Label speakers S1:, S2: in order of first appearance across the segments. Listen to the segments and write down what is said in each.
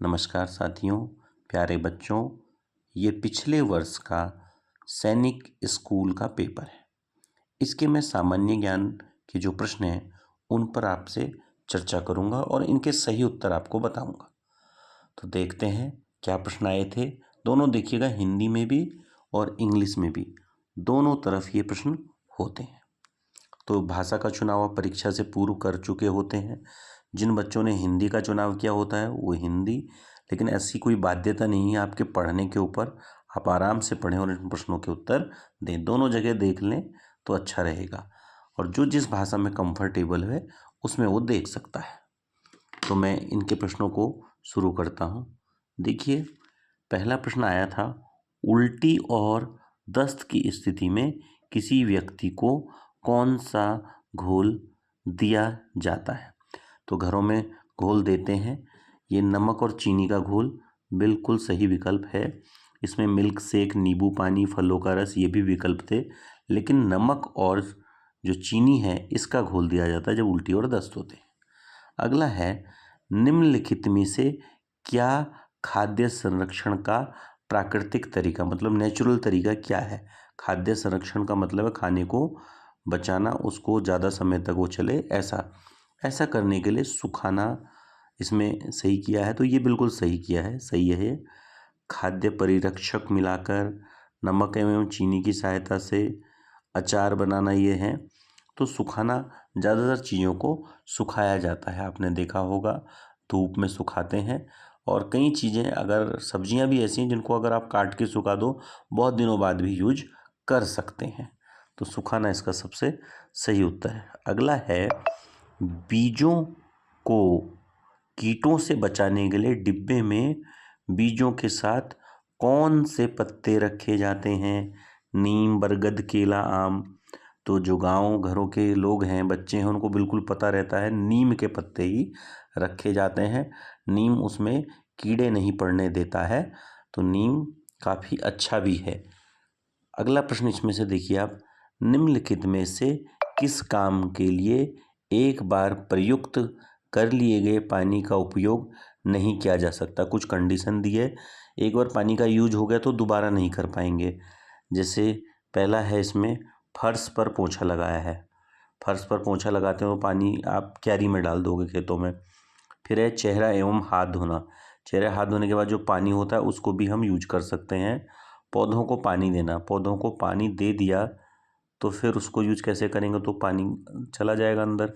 S1: नमस्कार साथियों, प्यारे बच्चों। ये पिछले वर्ष का सैनिक स्कूल का पेपर है। इसके मैं सामान्य ज्ञान के जो प्रश्न हैं उन पर आपसे चर्चा करूंगा और इनके सही उत्तर आपको बताऊंगा। तो देखते हैं क्या प्रश्न आए थे। दोनों देखिएगा, हिंदी में भी और इंग्लिश में भी, दोनों तरफ ये प्रश्न होते हैं। तो भाषा का चुनाव आप परीक्षा से पूर्व कर चुके होते हैं। जिन बच्चों ने हिंदी का चुनाव किया होता है वो हिंदी, लेकिन ऐसी कोई बाध्यता नहीं है आपके पढ़ने के ऊपर। आप आराम से पढ़ें और इन प्रश्नों के उत्तर दें, दोनों जगह देख लें तो अच्छा रहेगा। और जो जिस भाषा में कंफर्टेबल है उसमें वो देख सकता है। तो मैं इनके प्रश्नों को शुरू करता हूँ। देखिए, पहला प्रश्न आया था, उल्टी और दस्त की स्थिति में किसी व्यक्ति को कौन सा घोल दिया जाता है। तो घरों में घोल देते हैं। ये नमक और चीनी का घोल बिल्कुल सही विकल्प है। इसमें मिल्क शेक, नींबू पानी, फलों का रस, ये भी विकल्प थे, लेकिन नमक और जो चीनी है इसका घोल दिया जाता है जब उल्टी और दस्त होते हैं। अगला है, निम्नलिखित में से क्या खाद्य संरक्षण का प्राकृतिक तरीका, मतलब नेचुरल तरीका क्या है। खाद्य संरक्षण का मतलब है खाने को बचाना, उसको ज़्यादा समय तक वो चले, ऐसा करने के लिए सुखाना इसमें सही किया है। तो ये बिल्कुल सही किया है, सही है ये। खाद्य परिरक्षक मिलाकर नमक एवं चीनी की सहायता से अचार बनाना ये है। तो सुखाना, ज़्यादातर चीज़ों को सुखाया जाता है, आपने देखा होगा धूप में सुखाते हैं। और कई चीज़ें, अगर सब्जियां भी ऐसी हैं जिनको अगर आप काट के सुखा दो बहुत दिनों बाद भी यूज कर सकते हैं। तो सुखाना इसका सबसे सही उत्तर है। अगला है, बीजों को कीटों से बचाने के लिए डिब्बे में बीजों के साथ कौन से पत्ते रखे जाते हैं। नीम, बरगद, केला, आम। तो जो गांव घरों के लोग हैं, बच्चे हैं, उनको बिल्कुल पता रहता है, नीम के पत्ते ही रखे जाते हैं। नीम उसमें कीड़े नहीं पड़ने देता है, तो नीम काफ़ी अच्छा भी है। अगला प्रश्न इसमें से देखिए आप, निम्नलिखित में से किस काम के लिए एक बार प्रयुक्त कर लिए गए पानी का उपयोग नहीं किया जा सकता। कुछ कंडीशन दी है, एक बार पानी का यूज हो गया तो दोबारा नहीं कर पाएंगे। जैसे पहला है, इसमें फर्श पर पोंछा लगाया है। फर्श पर पोंछा लगाते हो पानी आप क्यारी में डाल दोगे खेतों में। फिर है चेहरा एवं हाथ धोना। चेहरा हाथ धोने के बाद जो पानी होता है उसको भी हम यूज कर सकते हैं। पौधों को पानी देना, पौधों को पानी दे दिया तो फिर उसको यूज कैसे करेंगे, तो पानी चला जाएगा अंदर।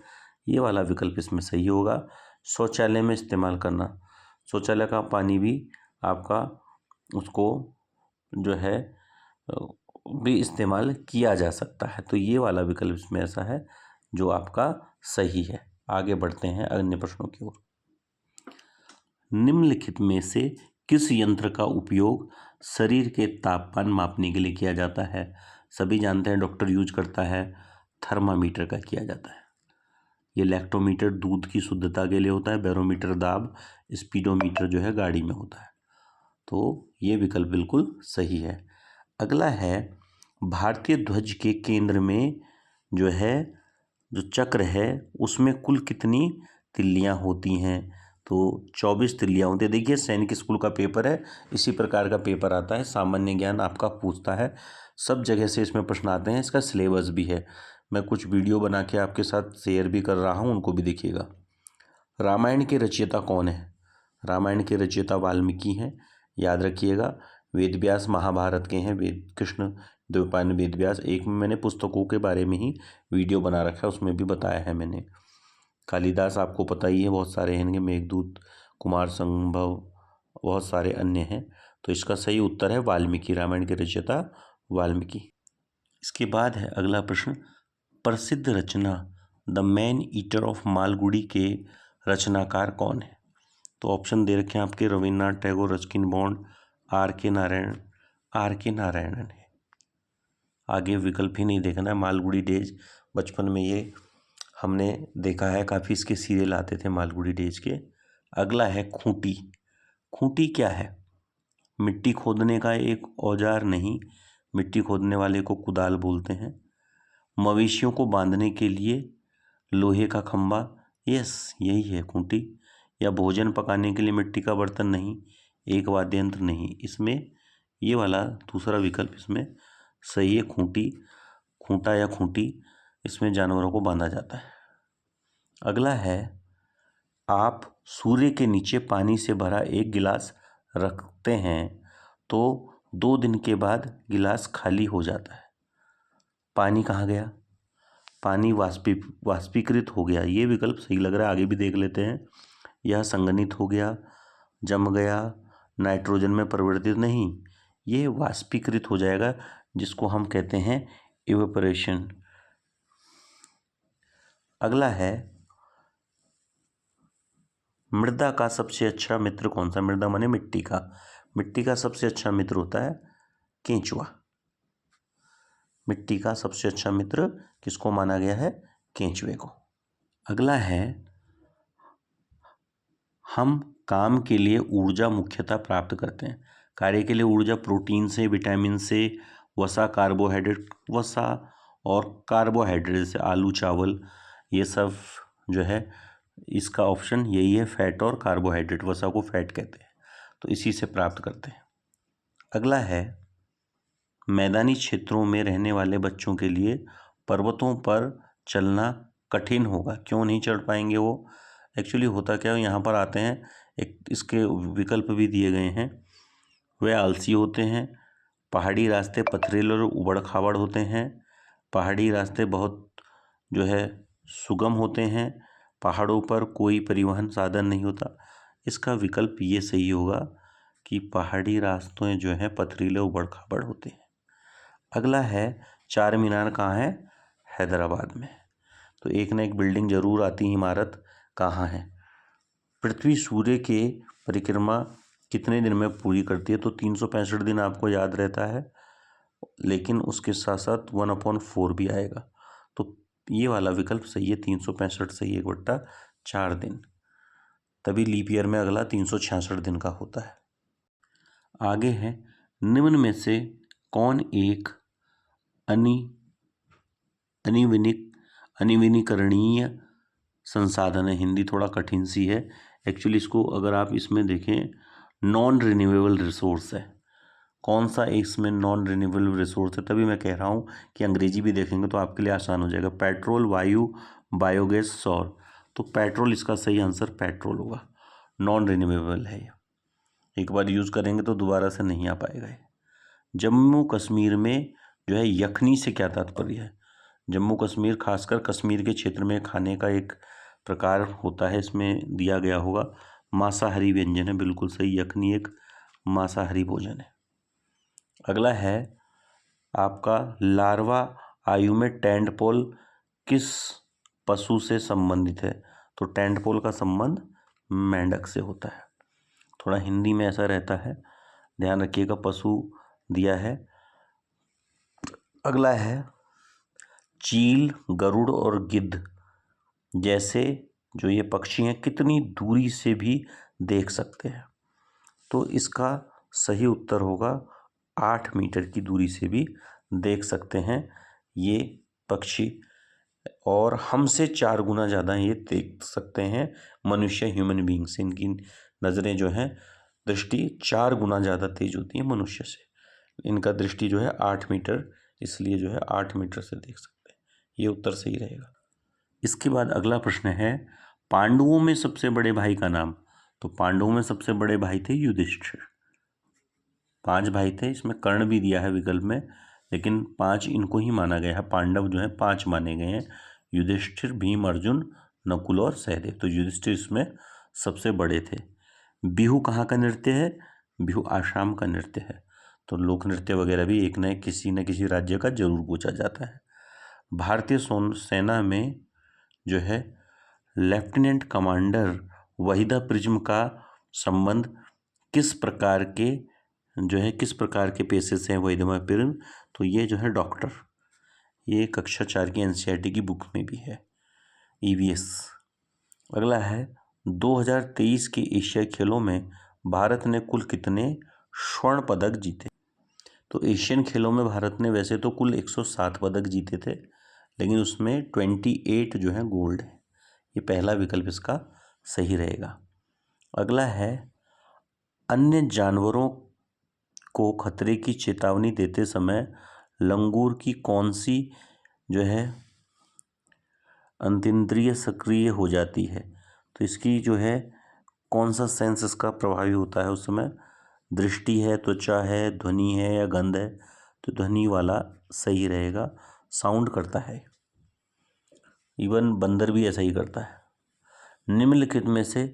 S1: ये वाला विकल्प इसमें सही होगा। शौचालय में इस्तेमाल करना, शौचालय का पानी भी आपका उसको जो है भी इस्तेमाल किया जा सकता है। तो ये वाला विकल्प इसमें ऐसा है जो आपका सही है। आगे बढ़ते हैं अन्य प्रश्नों की ओर। निम्नलिखित में से किस यंत्र का उपयोग शरीर के तापमान मापने के लिए किया जाता है। सभी जानते हैं डॉक्टर यूज करता है, थर्मामीटर का किया जाता है। ये लैक्टोमीटर दूध की शुद्धता के लिए होता है, बैरोमीटर दाब, स्पीडोमीटर जो है गाड़ी में होता है। तो ये विकल्प बिल्कुल सही है। अगला है, भारतीय ध्वज के केंद्र में जो है, जो चक्र है, उसमें कुल कितनी तिल्लियाँ होती हैं। तो 24 तिल्लियाँ होती है। देखिए, सैनिक स्कूल का पेपर है, इसी प्रकार का पेपर आता है, सामान्य ज्ञान आपका पूछता है, सब जगह से इसमें प्रश्न आते हैं। इसका सिलेबस भी है, मैं कुछ वीडियो बना के आपके साथ शेयर भी कर रहा हूँ, उनको भी देखिएगा। रामायण के रचयिता कौन है। रामायण के रचयिता वाल्मीकि हैं, याद रखिएगा। वेद व्यास महाभारत के हैं, वेद कृष्ण द्वैपायन वेद व्यास। एक में मैंने पुस्तकों के बारे में ही वीडियो बना रखा है, उसमें भी बताया है मैंने। कालिदास आपको पता ही है, बहुत सारे हैं, मेघदूत, कुमार संभव, बहुत सारे अन्य हैं। तो इसका सही उत्तर है वाल्मीकि, रामायण के रचयिता वाल्मीकि। इसके बाद है अगला प्रश्न, प्रसिद्ध रचना the man eater of Malgudi के रचनाकार कौन है। तो ऑप्शन दे रखे हैं आपके, रविन्द्रनाथ टैगोर, रस्किन बॉन्ड, आर के नारायणन है। आगे विकल्प ही नहीं देखना है। मालगुडी डेज, बचपन में ये हमने देखा है, काफ़ी इसके सीरियल आते थे मालगुडी डेज के। अगला है खूंटी। खूंटी क्या है। मिट्टी खोदने का एक औजार नहीं, मिट्टी खोदने वाले को कुदाल बोलते हैं। मवेशियों को बांधने के लिए लोहे का खंभा, यस यही है खूंटी। या भोजन पकाने के लिए मिट्टी का बर्तन नहीं, एक वाद्य यंत्र नहीं। इसमें ये वाला दूसरा विकल्प इसमें सही है, खूंटी, खूंटा या खूंटी, इसमें जानवरों को बांधा जाता है। अगला है, आप सूर्य के नीचे पानी से भरा एक गिलास रखते हैं तो 2 दिन के बाद गिलास खाली हो जाता है। पानी कहाँ गया? पानी वाष्पीकृत हो गया। ये विकल्प सही लग रहा है, आगे भी देख लेते हैं। यह संघनित हो गया, जम गया, नाइट्रोजन में परिवर्तित नहीं, ये वाष्पीकृत हो जाएगा, जिसको हम कहते हैं इवेपोरेशन। अगला है, मृदा का सबसे अच्छा मित्र कौन सा? मृदा माने मिट्टी का। मिट्टी का सबसे अच्छा मित्र होता है केंचुआ। मिट्टी का सबसे अच्छा मित्र किसको माना गया है? केंचुए को। अगला है, हम काम के लिए ऊर्जा मुख्यतः प्राप्त करते हैं। कार्य के लिए ऊर्जा प्रोटीन से, विटामिन से, वसा, कार्बोहाइड्रेट, वसा और कार्बोहाइड्रेट जैसे आलू, चावल, ये सब जो है, इसका ऑप्शन यही है, फैट और कार्बोहाइड्रेट। वसा को फैट कहते हैं, तो इसी से प्राप्त करते हैं। अगला है, मैदानी क्षेत्रों में रहने वाले बच्चों के लिए पर्वतों पर चलना कठिन होगा। क्यों नहीं चढ़ पाएंगे वो? एक्चुअली होता क्या है, यहाँ पर आते हैं, एक इसके विकल्प भी दिए गए हैं। वे आलसी होते हैं, पहाड़ी रास्ते पथरीले और उबड़ खाबड़ होते हैं, पहाड़ी रास्ते बहुत जो है सुगम होते हैं, पहाड़ों पर कोई परिवहन साधन नहीं होता। इसका विकल्प ये सही होगा कि पहाड़ी रास्ते जो हैं पथरीले उबड़ खाबड़ होते हैं। अगला है, चार मीनार कहाँ है? हैदराबाद में। तो एक ना एक बिल्डिंग जरूर आती है, इमारत कहाँ है? पृथ्वी सूर्य के परिक्रमा कितने दिन में पूरी करती है? तो 365 दिन आपको याद रहता है, लेकिन उसके साथ साथ 1/4 भी आएगा, तो ये वाला विकल्प सही है, 365 सही है, 1/4 दिन। तभी लीप ईयर में अगला 366 दिन का होता है। आगे है, निम्न में से कौन एक अनिविनीकरणीय संसाधन है? हिंदी थोड़ा कठिन सी है एक्चुअली, इसको अगर आप इसमें देखें, नॉन रिन्यूएबल रिसोर्स है। कौन सा इसमें नॉन रिन्यूएबल रिसोर्स है? तभी मैं कह रहा हूँ कि अंग्रेजी भी देखेंगे तो आपके लिए आसान हो जाएगा। पेट्रोल, वायु, बायोगैस, सौर। तो पेट्रोल इसका सही आंसर पेट्रोल होगा, नॉन रिन्यूएबल है ये, एक बार यूज़ करेंगे तो दोबारा से नहीं आ पाएगा ये। जम्मू कश्मीर में जो है यखनी से क्या तात्पर्य है? जम्मू कश्मीर, खासकर कश्मीर के क्षेत्र में खाने का एक प्रकार होता है, इसमें दिया गया होगा मांसाहारी व्यंजन है, बिल्कुल सही, यखनी एक मांसाहारी भोजन है। अगला है, आपका लार्वा आयु में टेंटपोल किस पशु से संबंधित है? तो टेंटपोल का संबंध मेंढक से होता है। थोड़ा हिंदी में ऐसा रहता है, ध्यान रखिएगा, पशु दिया है। अगला है, चील, गरुड़ और गिद्ध जैसे जो ये पक्षी हैं कितनी दूरी से भी देख सकते हैं? तो इसका सही उत्तर होगा 8 मीटर की दूरी से भी देख सकते हैं ये पक्षी, और हमसे 4 गुना ज़्यादा ये देख सकते हैं मनुष्य, ह्यूमन बीइंग से। इनकी नज़रें जो हैं, दृष्टि 4 गुना ज़्यादा तेज होती है मनुष्य से। इनका दृष्टि जो है 8 मीटर, इसलिए जो है 8 मीटर से देख सकते हैं। ये उत्तर सही रहेगा। इसके बाद अगला प्रश्न है, पांडवों में सबसे बड़े भाई का नाम? तो पांडवों में सबसे बड़े भाई थे युधिष्ठिर। 5 भाई थे, इसमें कर्ण भी दिया है विकल्प में, लेकिन 5 इनको ही माना गया है। पांडव जो है 5 माने गए हैं, युधिष्ठिर, भीम, अर्जुन, नकुल और सहदेव। तो युधिष्ठिर इसमें सबसे बड़े थे। बिहू कहाँ का नृत्य है? बिहू आसाम का नृत्य है। तो लोक नृत्य वगैरह भी एक न किसी राज्य का जरूर पूछा जाता है। भारतीय सेना में जो है लेफ्टिनेंट कमांडर वहीदा प्रिज्म का संबंध किस प्रकार के पेशे से है वहीदा प्रिज्म? तो ये जो है डॉक्टर, ये कक्षा 4 की एनसीईआरटी की बुक में भी है, ईवीएस। अगला है, 2023 के एशिया खेलों में भारत ने कुल कितने स्वर्ण पदक जीते? तो एशियन खेलों में भारत ने वैसे तो कुल 107 पदक जीते थे, लेकिन उसमें 28 जो है गोल्ड है। ये पहला विकल्प इसका सही रहेगा। अगला है, अन्य जानवरों को खतरे की चेतावनी देते समय लंगूर की कौन सी जो है अंतेंद्रिय सक्रिय हो जाती है? तो इसकी जो है कौन सा सेंस इसका प्रभावी होता है उस समय? दृष्टि है, त्वचा है, ध्वनि है या गंध है? तो ध्वनि वाला सही रहेगा, साउंड करता है। इवन बंदर भी ऐसा ही करता है। निम्नलिखित में से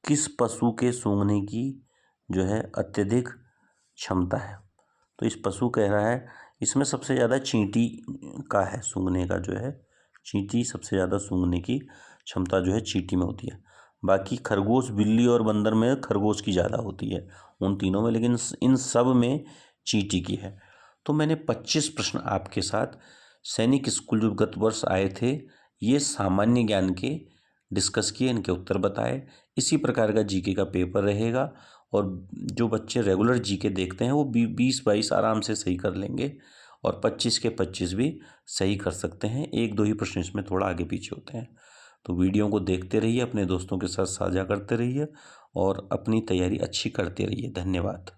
S1: किस पशु के सूंघने की जो है अत्यधिक क्षमता है? तो इस पशु कह रहा है, इसमें सबसे ज़्यादा चींटी का है सूंघने का, जो है चींटी सबसे ज़्यादा सूंघने की क्षमता जो है चींटी में होती है। बाकी खरगोश, बिल्ली और बंदर में खरगोश की ज़्यादा होती है उन तीनों में, लेकिन इन सब में चींटी की है। तो मैंने 25 प्रश्न आपके साथ सैनिक स्कूल जो गत वर्ष आए थे, ये सामान्य ज्ञान के डिस्कस किए, इनके उत्तर बताए। इसी प्रकार का जीके का पेपर रहेगा और जो बच्चे रेगुलर जीके देखते हैं वो 20-22 आराम से सही कर लेंगे और 25 के 25 भी सही कर सकते हैं। एक दो ही प्रश्न इसमें थोड़ा आगे पीछे होते हैं। तो वीडियो को देखते रहिए, अपने दोस्तों के साथ साझा करते रहिए और अपनी तैयारी अच्छी करते रहिए। धन्यवाद।